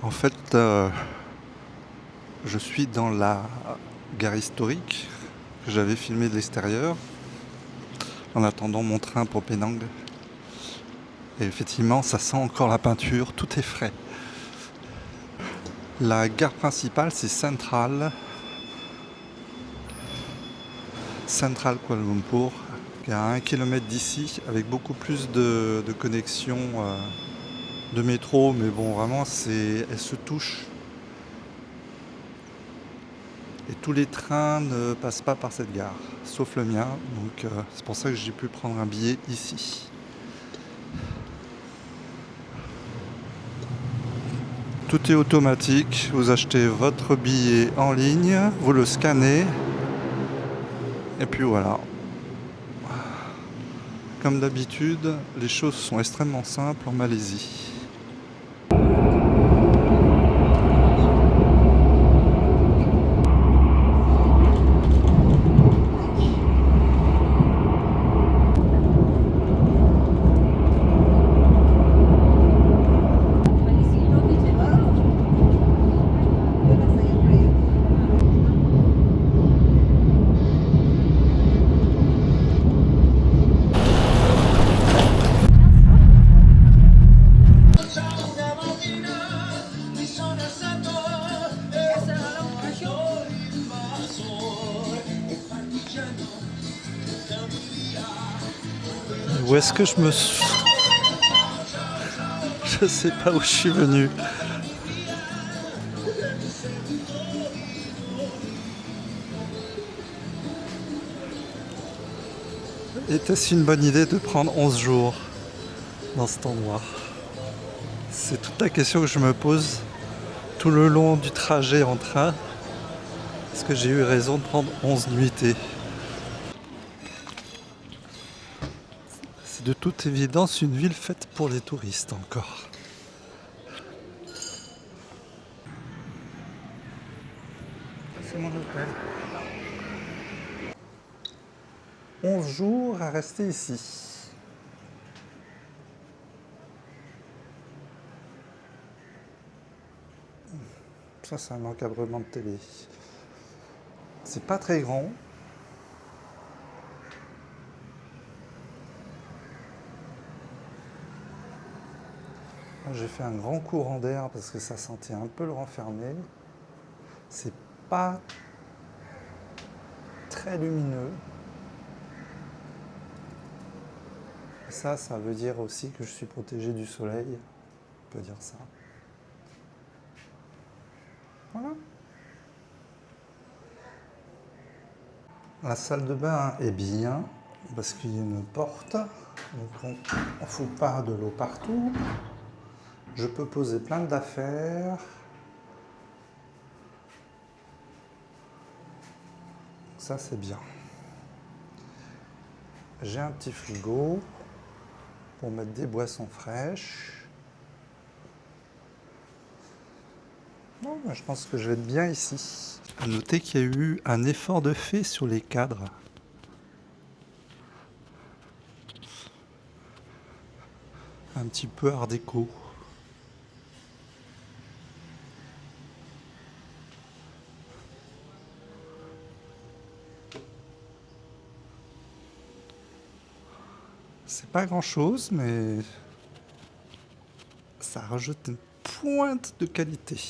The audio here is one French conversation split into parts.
En fait, je suis dans la gare historique que j'avais filmée de l'extérieur en attendant mon train pour Penang. Et effectivement, ça sent encore la peinture, tout est frais. La gare principale, c'est Central Kuala Lumpur, qui est à 1 km d'ici, avec beaucoup plus de connexions de métro, mais bon, vraiment, elles se touchent. Et tous les trains ne passent pas par cette gare, sauf le mien, donc c'est pour ça que j'ai pu prendre un billet ici. Tout est automatique, vous achetez votre billet en ligne, vous le scannez, et puis voilà. Comme d'habitude, les choses sont extrêmement simples en Malaisie. Où est-ce que je me suis... Je sais pas où je suis venu. Était-ce une bonne idée de prendre 11 jours dans cet endroit? C'est toute la question que je me pose tout le long du trajet en train. Est-ce que j'ai eu raison de prendre 11 nuitées? C'est de toute évidence une ville faite pour les touristes encore. C'est mon hôtel. 11 jours à rester ici. Ça, c'est un encadrement de télé. C'est pas très grand. J'ai fait un grand courant d'air parce que ça sentait un peu le renfermé. C'est pas très lumineux. Ça veut dire aussi que je suis protégé du soleil. On peut dire ça. Voilà. La salle de bain est bien parce qu'il y a une porte. Donc on ne fout pas de l'eau partout. Je peux poser plein d'affaires. Ça, c'est bien. J'ai un petit frigo pour mettre des boissons fraîches. Bon, je pense que je vais être bien ici. À noter qu'il y a eu un effort de fait sur les cadres. Un petit peu art déco. C'est pas grand chose, mais ça rajoute une pointe de qualité.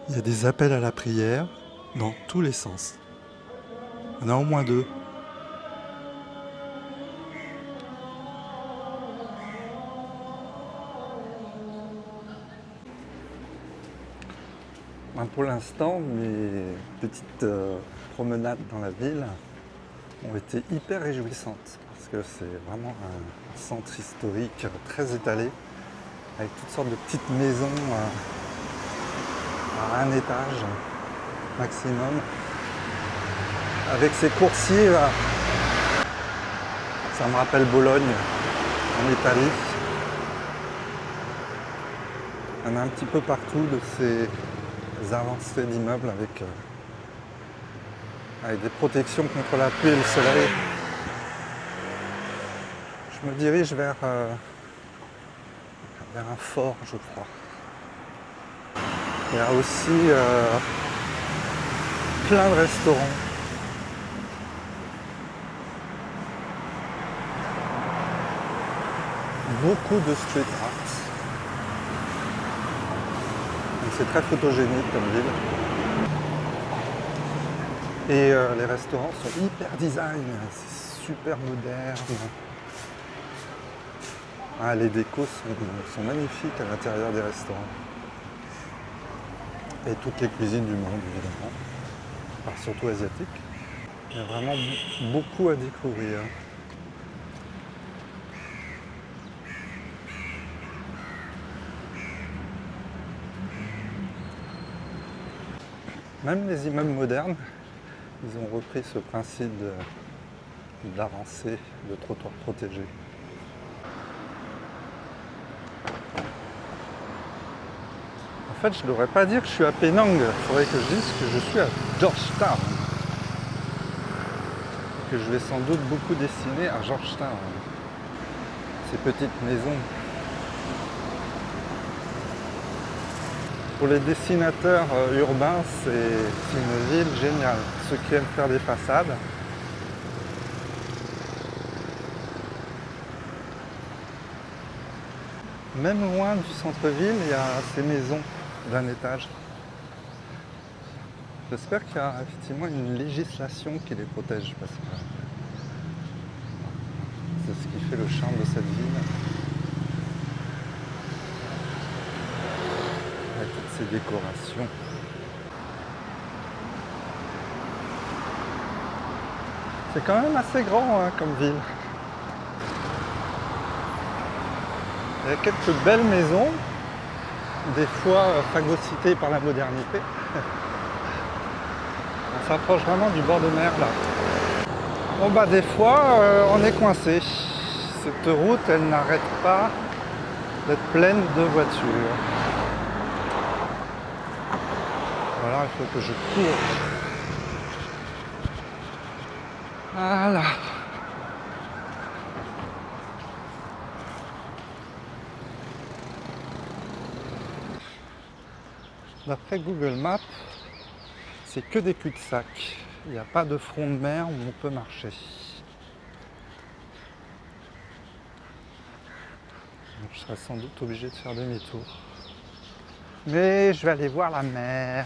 Il y a des appels à la prière dans tous les sens. Il y en a au moins 2. Pour l'instant, mes petites promenades dans la ville ont été hyper réjouissantes parce que c'est vraiment un centre historique très étalé avec toutes sortes de petites maisons à un étage maximum avec ces coursiers là, Ça me rappelle Bologne, en Italie. Il y en a un petit peu partout de ces avancées d'immeubles avec des protections contre la pluie et le soleil. Je me dirige vers un fort, je crois. Il y a aussi plein de restaurants. Beaucoup de street art. C'est très photogénique comme ville. Et les restaurants sont hyper design, c'est super moderne. Ah, les décos sont magnifiques à l'intérieur des restaurants. Et toutes les cuisines du monde, évidemment. Enfin, surtout asiatiques. Il y a vraiment beaucoup à découvrir. Même les immeubles modernes, ils ont repris ce principe d'avancée, de trottoir protégé. En fait, je ne devrais pas dire que je suis à Penang. Il faudrait que je dise que je suis à Georgetown. Que je vais sans doute beaucoup dessiner à Georgetown. Ces petites maisons. Pour les dessinateurs urbains, c'est une ville géniale. Ceux qui aiment faire des façades. Même loin du centre-ville, il y a ces maisons d'un étage. J'espère qu'il y a effectivement une législation qui les protège, parce que c'est ce qui fait le charme de cette ville. Avec toutes ces décorations. C'est quand même assez grand hein, comme ville. Il y a quelques belles maisons, des fois phagocytées par la modernité. On s'approche vraiment du bord de mer là. Bon bah des fois on est coincé. Cette route elle n'arrête pas d'être pleine de voitures. Voilà, il faut que je cours. Voilà. D'après Google Maps, c'est que des cul-de-sac. Il n'y a pas de front de mer où on peut marcher. Donc, je serai sans doute obligé de faire demi-tour. Mais je vais aller voir la mer.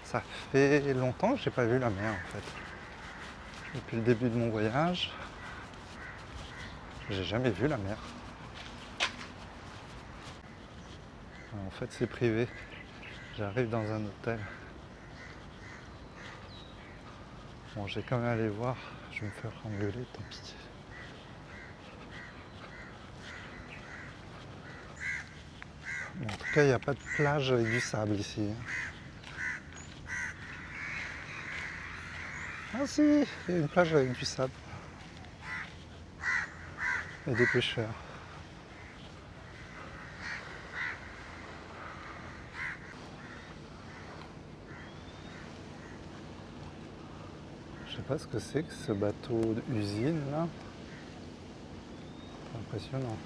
Ça fait longtemps que je n'ai pas vu la mer en fait. Depuis le début de mon voyage, j'ai jamais vu la mer. En fait c'est privé. J'arrive dans un hôtel. Bon, j'ai quand même aller voir. Je vais me faire engueuler, tant pis. Bon, en tout cas, il n'y a pas de plage avec du sable ici. Ah si, il y a une plage avec du sable. Et des pêcheurs. Je sais pas ce que c'est que ce bateau d'usine là. C'est impressionnant.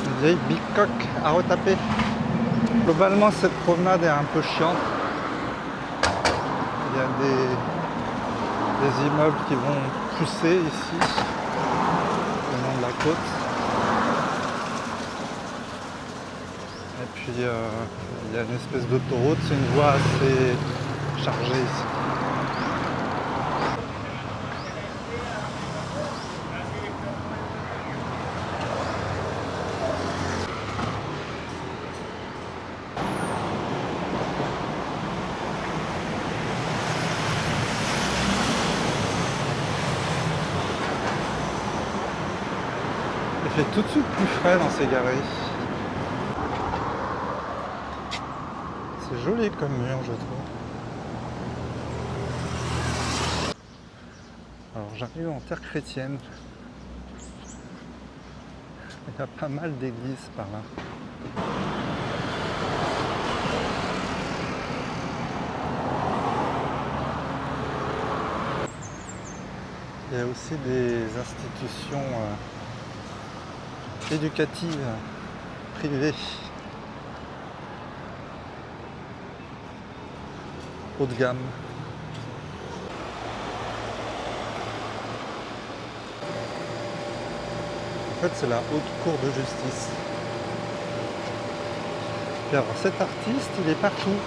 Une vieille bicoque à retaper. Globalement cette promenade est un peu chiante. Il y a des immeubles qui vont pousser ici, le long de la côte. Et puis il y a une espèce d'autoroute, c'est une voie assez chargée ici. fait tout de suite plus frais dans ces galeries. C'est joli comme mur, je trouve. Alors j'arrive en terre chrétienne. Il y a pas mal d'églises par là. Il y a aussi des institutions éducatives privées haut de gamme. En fait, c'est la haute cour de justice. Et alors, cet artiste, il est partout.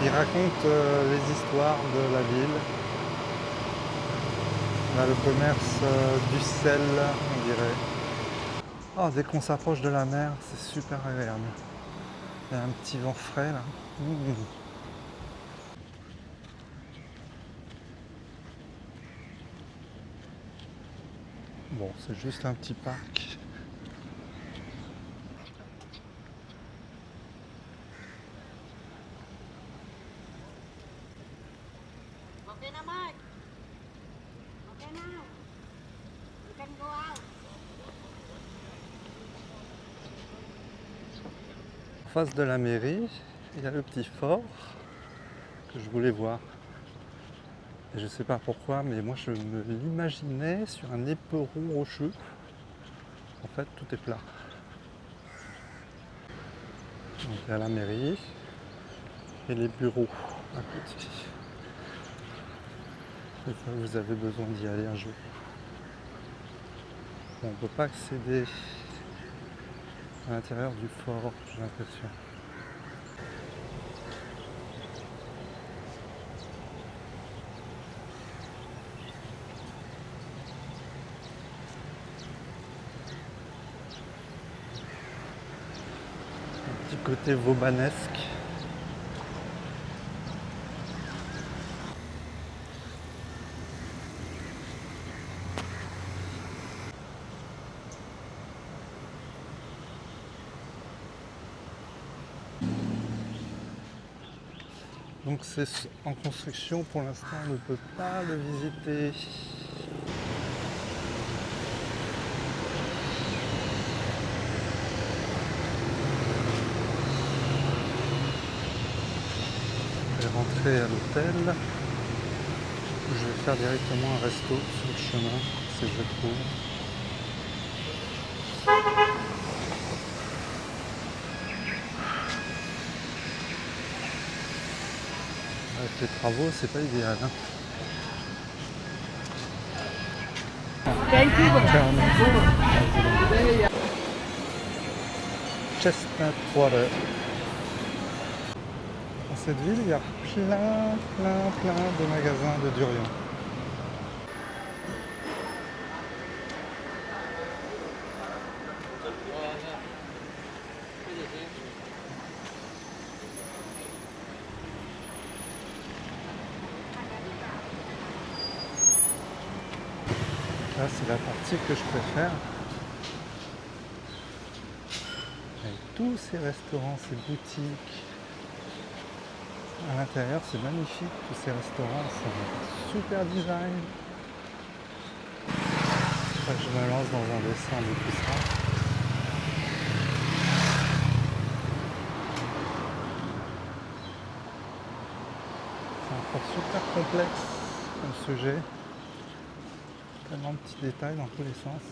Il raconte les histoires de la ville. On a le commerce du sel, on dirait. Oh, dès qu'on s'approche de la mer, c'est super agréable. Il y a un petit vent frais là. Bon, c'est juste un petit parc. Okay na, Mark. Okay na. You can go out. En face de la mairie, il y a le petit fort que je voulais voir. Et je sais pas pourquoi, mais moi je me l'imaginais sur un éperon rocheux. En fait, tout est plat. Donc il y a la mairie et les bureaux à côté. Et ça, vous avez besoin d'y aller un jour. On ne peut pas accéder à l'intérieur du fort, j'ai l'impression. Un petit côté vaubanesque. Donc c'est en construction pour l'instant, on ne peut pas le visiter. Je vais rentrer à l'hôtel. Je vais faire directement un resto sur le chemin, si je le trouve. Avec les travaux, c'est pas idéal. Hein. Chestnut Water. Dans cette ville, il y a plein de magasins de durian. Là, c'est la partie que je préfère. Avec tous ces restaurants, ces boutiques. À l'intérieur, c'est magnifique. Tous ces restaurants sont super design. Je me lance dans un dessin de tout ça. C'est encore super complexe comme sujet. Tellement de petits détails dans tous les sens.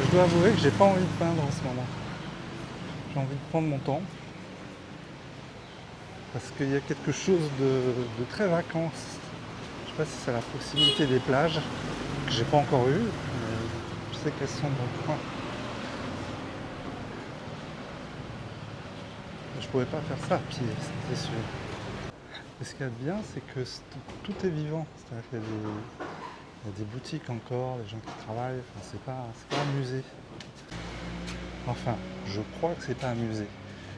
Je dois avouer que j'ai pas envie de peindre en ce moment. J'ai envie de prendre mon temps. Parce qu'il y a quelque chose de très vacances. Je sais pas si c'est la proximité des plages, que j'ai pas encore eu, mais je sais qu'elles sont dans le coin. Je pourrais pas faire ça à pied, c'est sûr. Et ce qu'il y a de bien, c'est que tout est vivant. C'est-à-dire qu'il y a des boutiques encore, des gens qui travaillent, enfin, c'est pas un musée. Enfin, je crois que c'est pas un musée.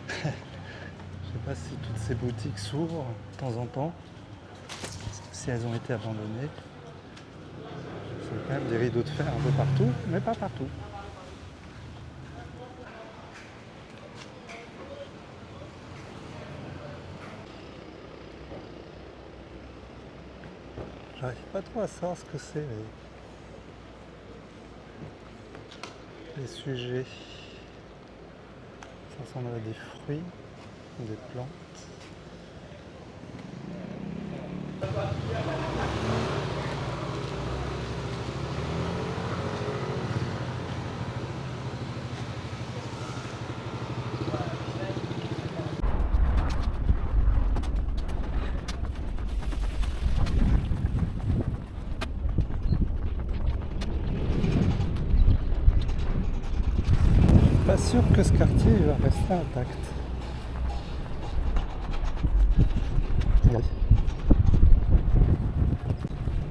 Je sais pas si toutes ces boutiques s'ouvrent de temps en temps, si elles ont été abandonnées. C'est quand même des rideaux de fer un peu partout, mais pas partout. J'arrive pas trop à savoir ce que c'est les sujets. Ça ressemble à des fruits ou des plantes. Pas sûr que ce quartier va rester intact.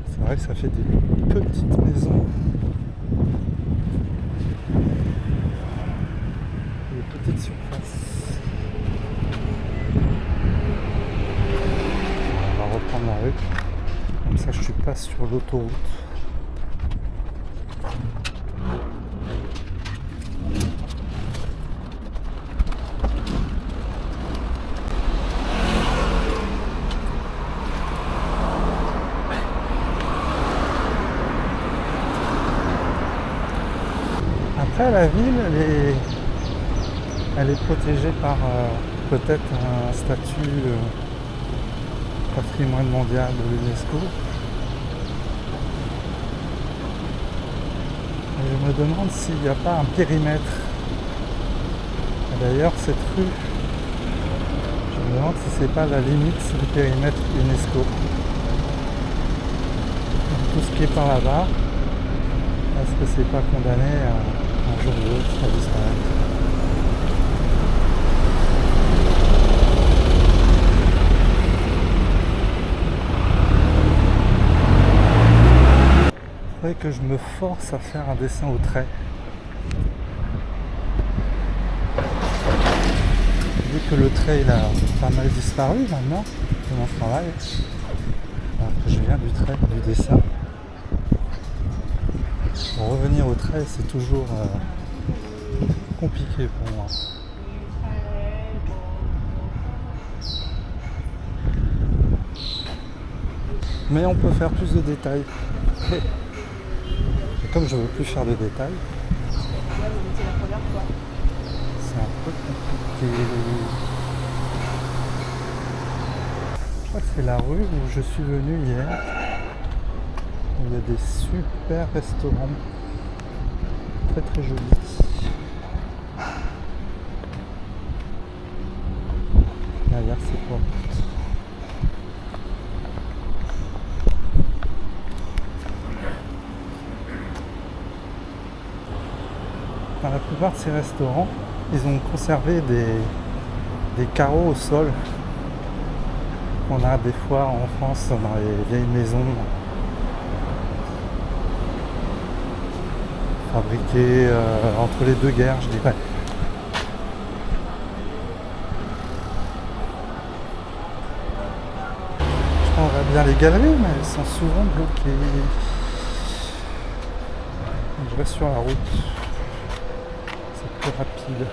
C'est vrai que ça fait des petites maisons, des petites surfaces. On va reprendre la rue, comme ça je suis pas sur l'autoroute. Après, la ville, elle est protégée par peut-être un statut patrimoine mondial de l'UNESCO. Et je me demande s'il n'y a pas un périmètre. Et d'ailleurs, cette rue, je me demande si c'est pas la limite du périmètre UNESCO. Tout ce qui est par là-bas, est-ce que c'est pas condamné un jour ou l'autre à disparaître? Il faudrait que je me force à faire un dessin au trait. Vu que le trait il a pas mal disparu maintenant de mon travail, alors que je viens du trait, du dessin. Pour revenir au trait, c'est toujours compliqué pour moi. Mais on peut faire plus de détails. Et comme je veux plus faire de détails, c'est un peu compliqué. Je crois que c'est la rue où je suis venu hier. Il y a des super restaurants. Très très jolis. Derrière ces portes. Dans la plupart de ces restaurants, ils ont conservé des carreaux au sol qu'on a des fois en France dans les vieilles maisons fabriquées entre les deux guerres, je dirais. Je prendrais bien les galeries, mais elles sont souvent bloquées. Je reste sur la route. C'est plus rapide.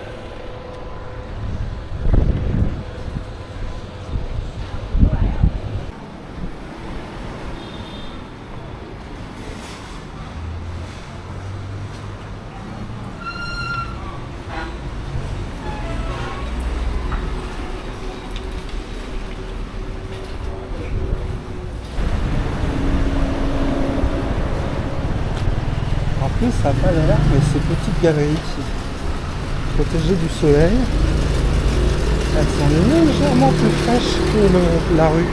En plus, ça n'a pas l'air, mais ces petites galeries protégées du soleil, elles sont légèrement plus fraîches que la rue.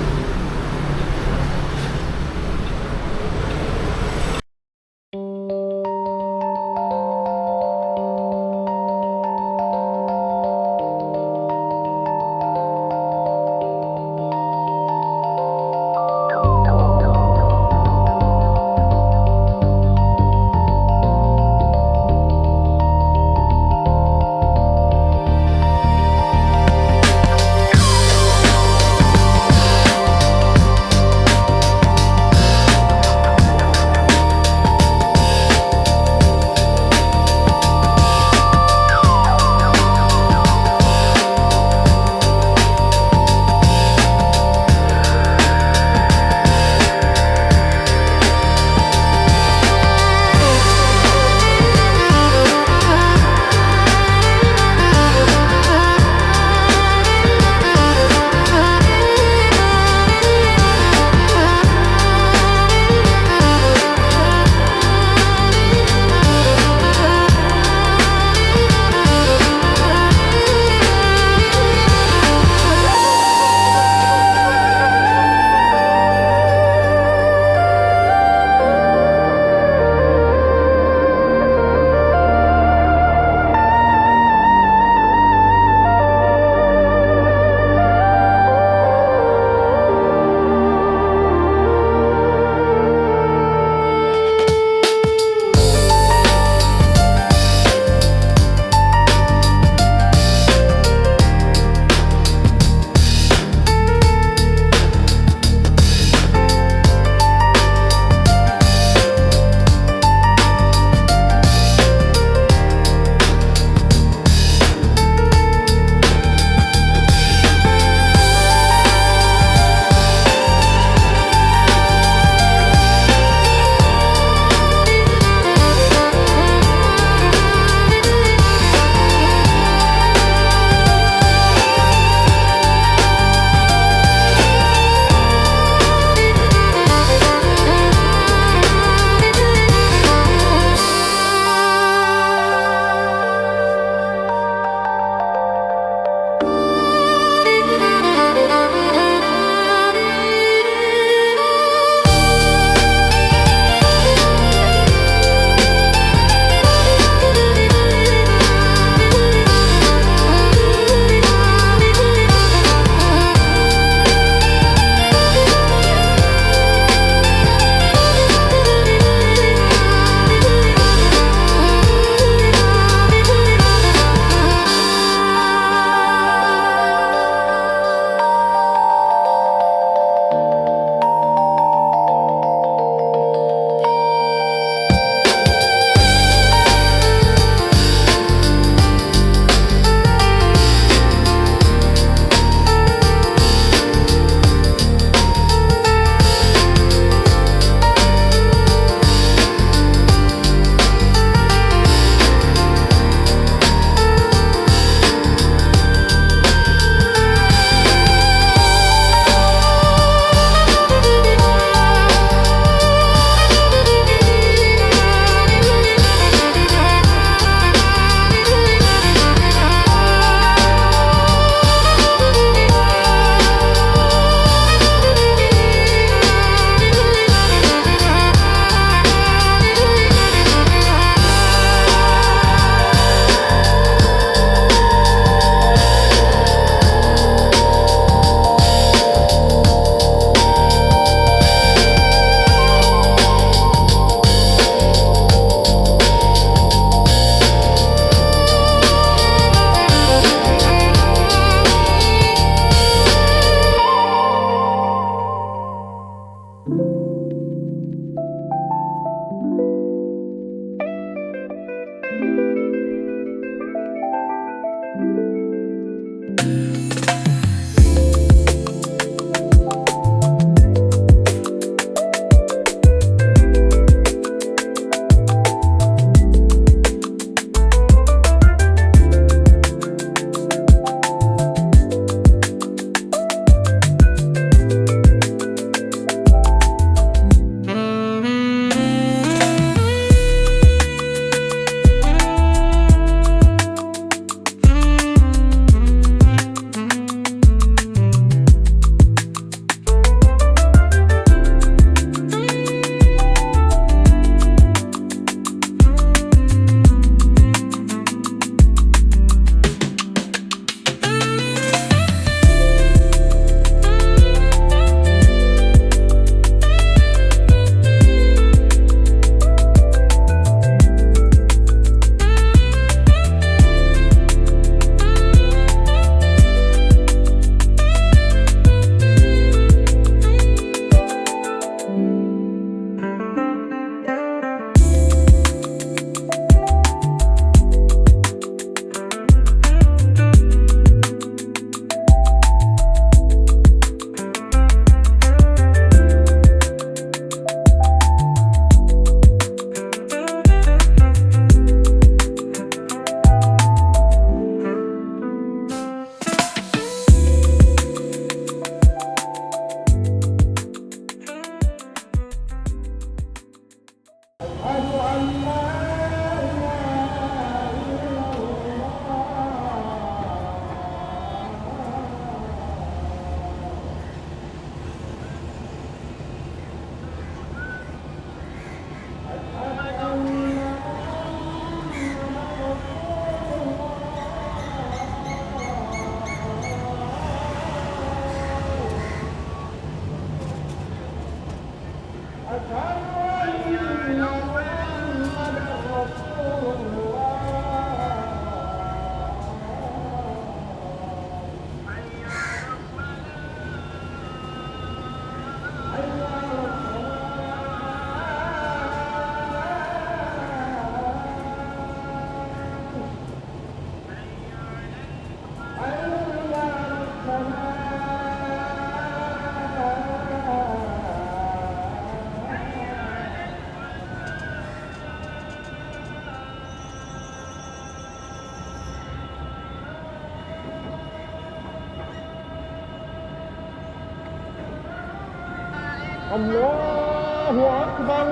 الله أكبر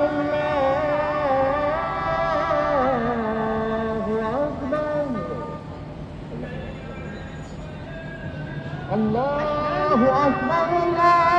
الله أكبر الله أكبر الله